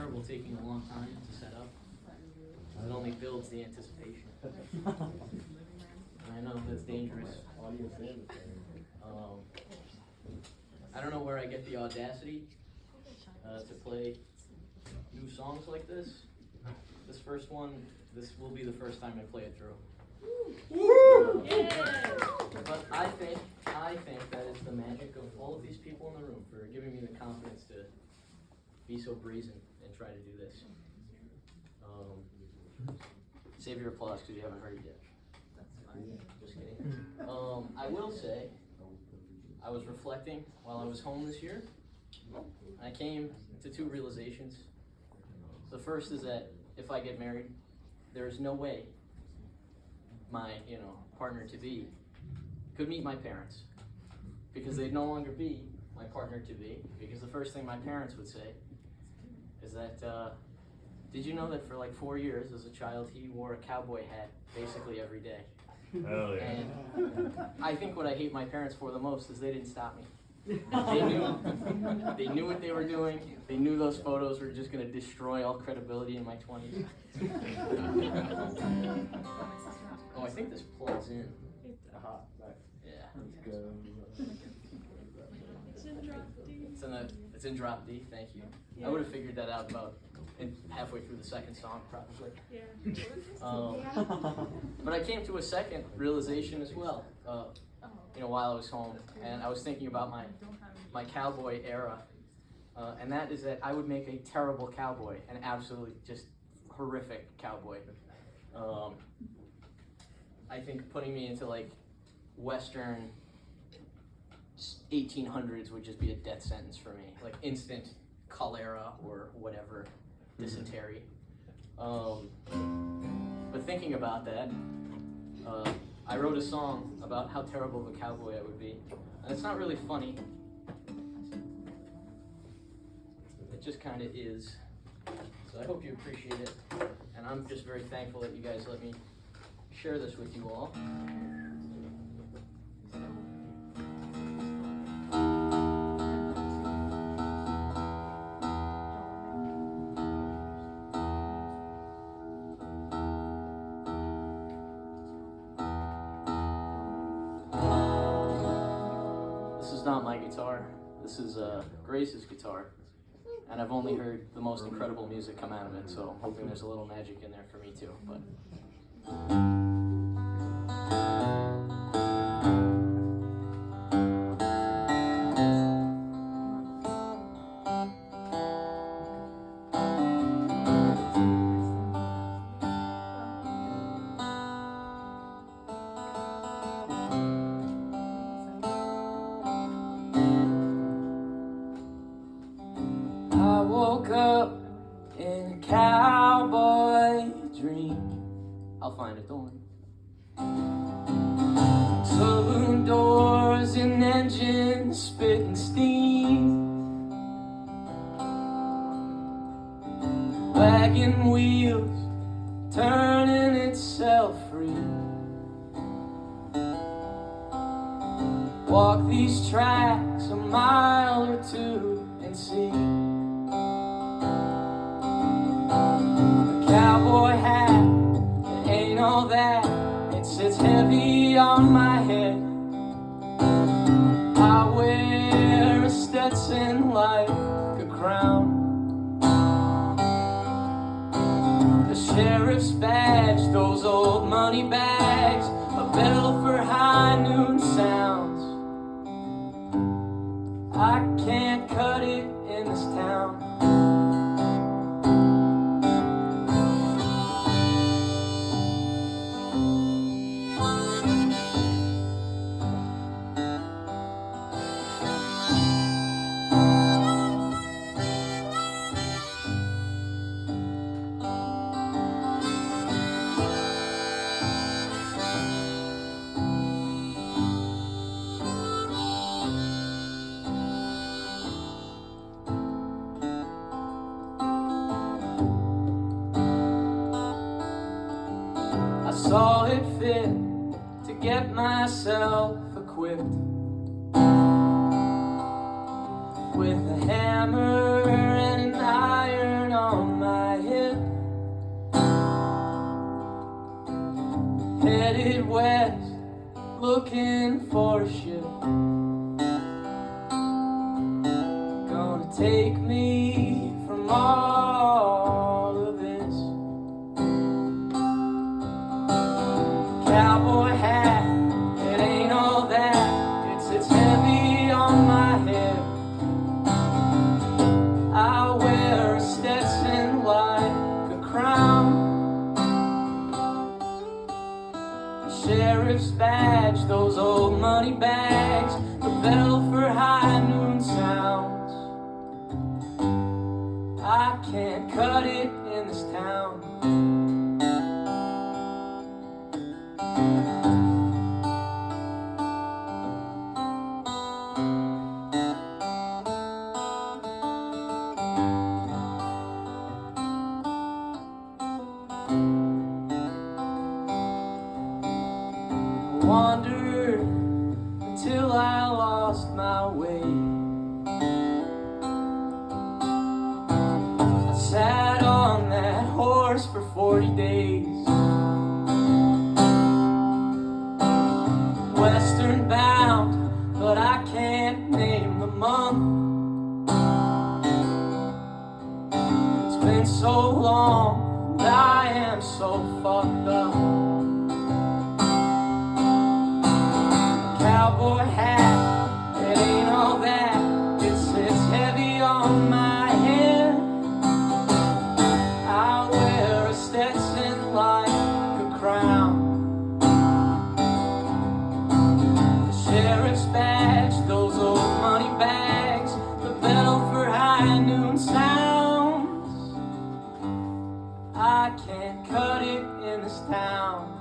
terrible taking a long time to set up. It only builds the anticipation. And I know that's dangerous. I don't know where I get the audacity to play new songs like this. This first one, this will be the first time I play it through. But I think that is the magic of all of these people in the room for giving me the confidence to be so brazen and try to do this. Save your applause because you haven't heard it yet. Just kidding. I will say, I was reflecting while I was home this year. I came to two realizations. The first is that if I get married, there is no way my partner-to-be could meet my parents, because they'd no longer be my partner-to-be, because the first thing my parents would say is that, did you know that for like 4 years as a child he wore a cowboy hat basically every day? Hell yeah. And I think what I hate my parents for the most is they didn't stop me. They knew what they were doing. They knew those photos were just going to destroy all credibility in my 20s. Oh, I think this plugs in. Yeah. It's in drop D. Thank you. I would have figured that out about halfway through the second song, probably. Yeah. But I came to a second realization as well. While I was home, and I was thinking about my cowboy era, and that is that I would make a terrible cowboy, an absolutely just horrific cowboy. I think putting me into like Western 1800s would just be a death sentence for me, like instant cholera or whatever, dysentery. But thinking about that, I wrote a song about how terrible of a cowboy I would be. And it's not really funny. It just kind of is. So I hope you appreciate it. And I'm just very thankful that you guys let me share this with you all. Not my guitar. This is Grace's guitar, and I've only heard the most incredible music come out of it, so I'm hoping there's a little magic in there for me too. But woke up in a cowboy dream. I'll find it, don't worry. Saloon doors and engines spitting steam, wagon wheels turning itself free. Walk these tracks a mile or two and see. Cowboy hat, it ain't all that. It sits heavy on my head. I wear a Stetson like a crown. The sheriff's badge, those old money bags, a bell for high noon sounds. I can't cut it in this town. Saw it fit to get myself equipped with a hammer and an iron on looking for a ship, gonna take me from all of this. Cowboy hat, it ain't all that, it's heavy on my head. I wear a Stetson like a crown, sheriff's badge, those old money bags, the bell for high noon sounds. I can't cut it in this town. Wandered until I lost my way. I sat on that horse for 40 days, western bound, but I can't name the month. It's been so long, and I am so fucked up. Cowboy hat, it ain't all that, it's heavy on my head. I wear a Stetson like a crown, the sheriff's badge, those old money bags, the bell for high noon sounds. I can't cut it in this town.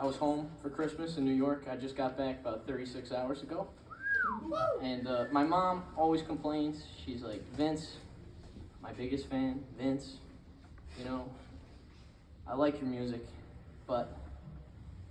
I was home for Christmas in New York. I just got back about 36 hours ago. And my mom always complains. She's like, Vince, my biggest fan, Vince, you know, I like your music, but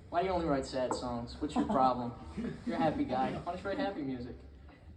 why do you only write sad songs? What's your problem? You're a happy guy. Why don't you write happy music?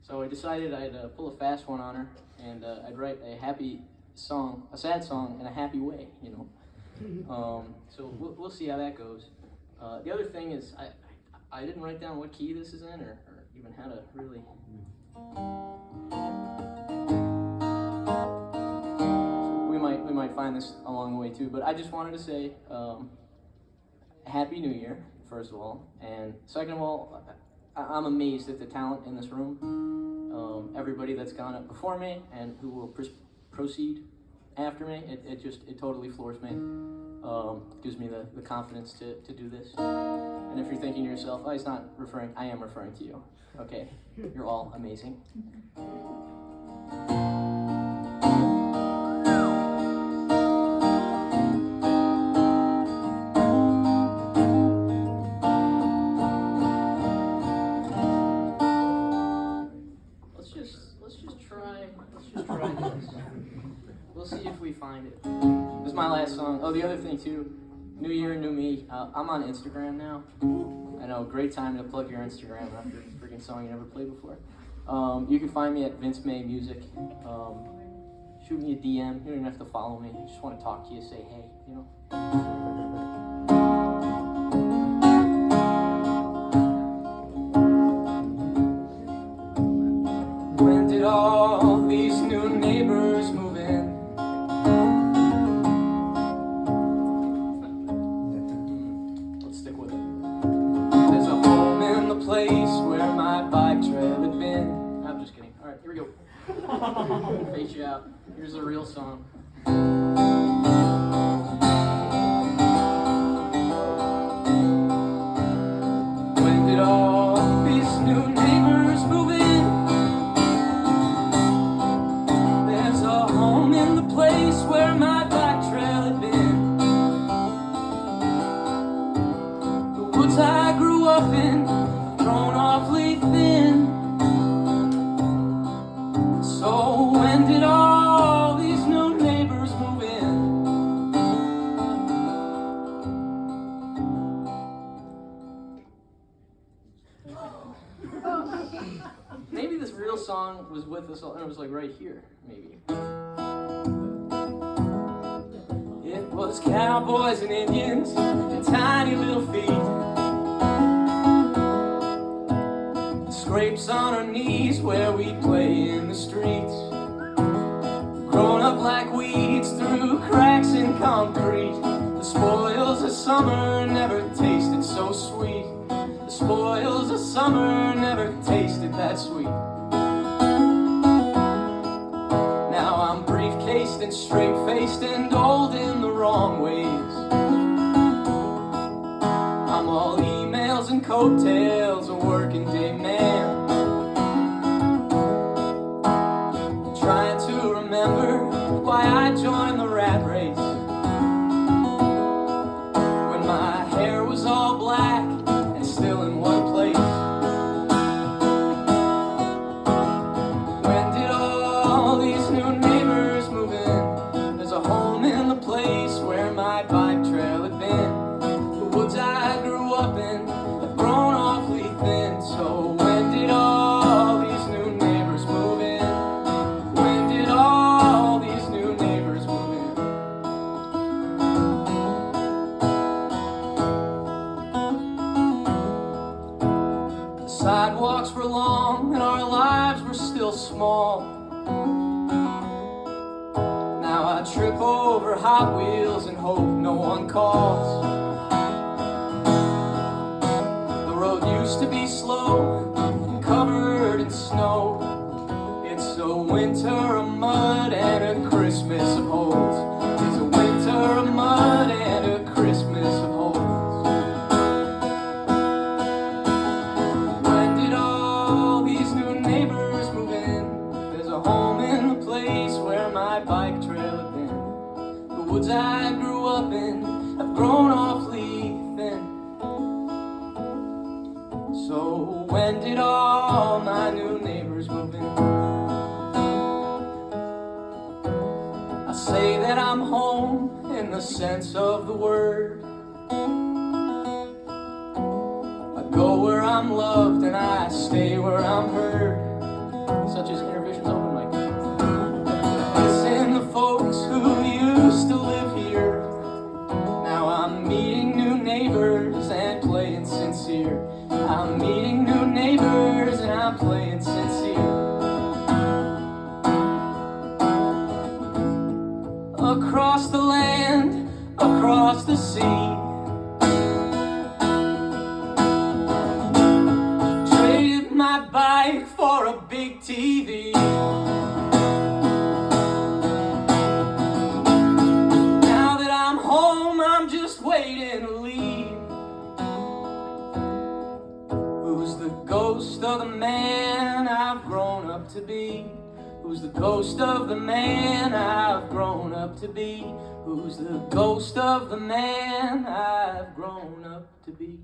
So I decided I'd pull a fast one on her, and I'd write a happy song, a sad song in a happy way, you know. So we'll see how that goes. The other thing is I didn't write down what key this is in, or even how to really. We might find this along the way too. But I just wanted to say Happy New Year, first of all, and second of all, I'm amazed at the talent in this room. Everybody that's gone up before me and who will proceed after me, it totally floors me. Gives me the confidence to do this. And if you're thinking to yourself, oh, he's not referring, I am referring to you. Okay, you're all amazing. Let's just try this. We'll see if we find it. This is my last song. Oh, the other thing too, New Year, New Me. I'm on Instagram now. I know, great time to plug your Instagram after a freaking song you never played before. You can find me at Vince May Music. Shoot me a DM. You don't even have to follow me. I just want to talk to you, say hey, you know. When did all these new neighbors move in? Let's stick with it. There's a home in the place where my bike trail had been. I'm just kidding. Alright, here we go. Face you out. Here's a real song. When did all these new neighbors move in? In the place where my bike trail had been, the woods I grew up in, grown awfully thin. So when did all these new neighbors move in? Maybe this real song was with us all, and it was like right here, maybe. It was cowboys and Indians and tiny little feet. Scrapes on our knees where we play in the streets. Grown up like weeds through cracks in concrete. The spoils of summer never tasted so sweet. The spoils of summer never tasted that sweet. Now I'm briefcased and straight-faced and old in the wrong ways. I'm all emails and coattails, a working day man. Trying to remember why I joined the rat race. When my hair was all black and still in one place. When did all these new neighbors move in? There's a home in the place where my bike trail had been. The woods I grew up in have grown awfully thin. So when did all these new neighbors move in? When did all these new neighbors move in? The sidewalks were long and our lives were still small. Now I trip over Hot Wheels and hope no one calls. The road used to be slow and covered in snow. It's a winter of mud and a Christmas of holes. It's a winter of mud and a Christmas of holes. When did all these new neighbors move in? There's a home in the place where my bike trail had been. The woods I grew up in have grown awfully thin. So when did all my new neighbors move in? I say that I'm home in the sense of the word. I go where I'm loved and I stay where I'm heard. Such as Intervision's open mic. Listen to folks who used to live here. Now I'm meeting new neighbors and playing sincere. I'm meeting new neighbors and I'm playing sincere. Across the land, across the sea. Traded my bike for a big TV. Now that I'm home, I'm just waiting to leave. Who's the ghost of the man I've grown up to be? Who's the ghost of the man I've grown up to be? Who's the ghost of the man I've grown up to be?